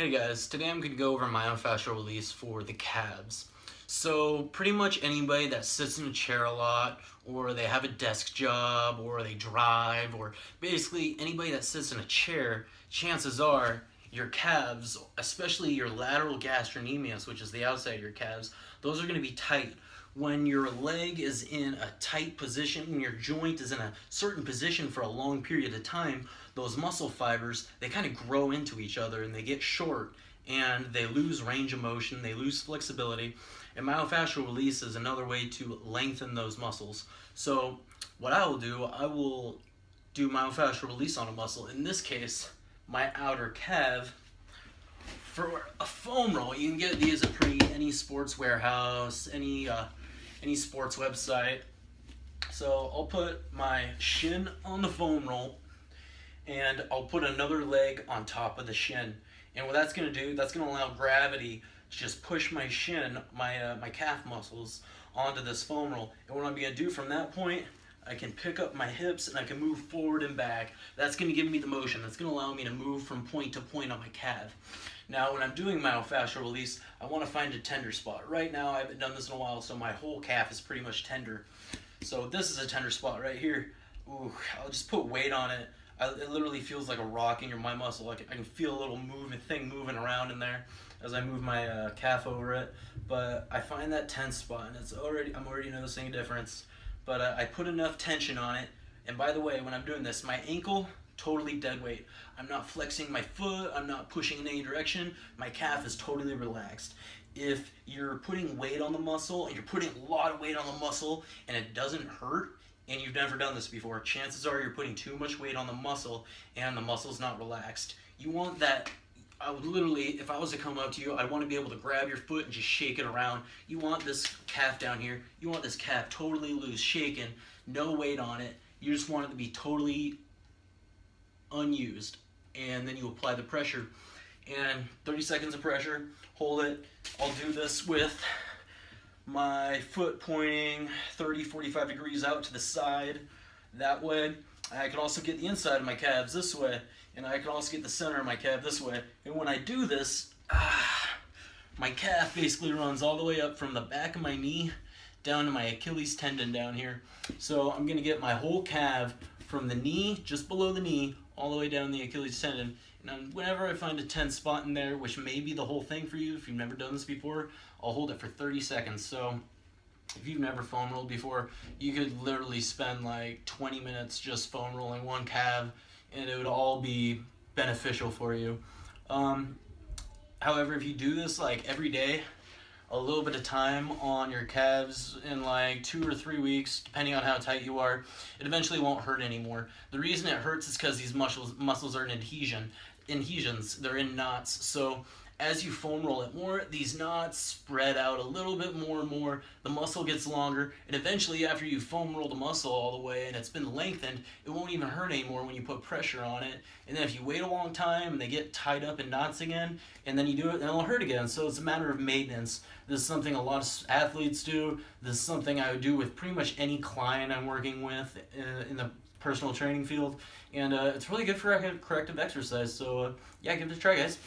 Hey guys, today I'm going to go over myofacial release for the calves. So pretty much anybody that sits in a chair a lot, or they have a desk job, or they drive, or basically anybody that sits in a chair, chances are your calves, especially your lateral gastrocnemius, which is the outside of your calves, those are going to be tight. When your leg is in a tight position, when your joint is in a certain position for a long period of time, those muscle fibers, they kind of grow into each other and they get short and they lose range of motion, they lose flexibility, and myofascial release is another way to lengthen those muscles. So what I will do, I will do myofascial release on a muscle. In this case, my outer calf. For a foam roll, you can get these at any sports warehouse, any sports website. So I'll put my shin on the foam roll, and I'll put another leg on top of the shin. And what that's going to do, that's going to allow gravity to just push my shin, my calf muscles onto this foam roll. And what I'm going to do from that point, I can pick up my hips and I can move forward and back. That's going to give me the motion. That's going to allow me to move from point to point on my calf. Now, when I'm doing myofascial release, I want to find a tender spot. Right now, I haven't done this in a while, so my whole calf is pretty much tender. So this is a tender spot right here. Ooh, I'll just put weight on it. It literally feels like a rock in my muscle. I can feel a little thing moving around in there as I move my calf over it. But I find that tense spot, and I'm already noticing a difference. But I put enough tension on it. And by the way, when I'm doing this, my ankle, totally dead weight. I'm not flexing my foot. I'm not pushing in any direction. My calf is totally relaxed. If you're putting weight on the muscle, and you're putting a lot of weight on the muscle, and it doesn't hurt, and you've never done this before, chances are you're putting too much weight on the muscle, and the muscle's not relaxed. You want that. I would literally, if I was to come up to you, I'd want to be able to grab your foot and just shake it around. You want this calf down here, you want this calf totally loose, shaken, no weight on it. You just want it to be totally unused. And then you apply the pressure. And 30 seconds of pressure, hold it. I'll do this with my foot pointing 30, 45 degrees out to the side. That way, I can also get the inside of my calves this way, and I can also get the center of my calf this way. And when I do this, my calf basically runs all the way up from the back of my knee down to my Achilles tendon down here. So I'm gonna get my whole calf from the knee, just below the knee, all the way down the Achilles tendon. And whenever I find a tense spot in there, which may be the whole thing for you if you've never done this before, I'll hold it for 30 seconds. So if you've never foam rolled before, you could literally spend like 20 minutes just foam rolling one calf, and it would all be beneficial for you. However, if you do this like every day, a little bit of time on your calves in like 2 or 3 weeks, depending on how tight you are, it eventually won't hurt anymore. The reason it hurts is because these muscles are in adhesions, they're in knots. So as you foam roll it more, these knots spread out a little bit more and more. The muscle gets longer, and eventually after you foam roll the muscle all the way and it's been lengthened, it won't even hurt anymore when you put pressure on it. And then if you wait a long time and they get tied up in knots again, and then you do it, then it'll hurt again. So it's a matter of maintenance. This is something a lot of athletes do. This is something I would do with pretty much any client I'm working with in the personal training field. And it's really good for corrective exercise. So yeah, give it a try, guys.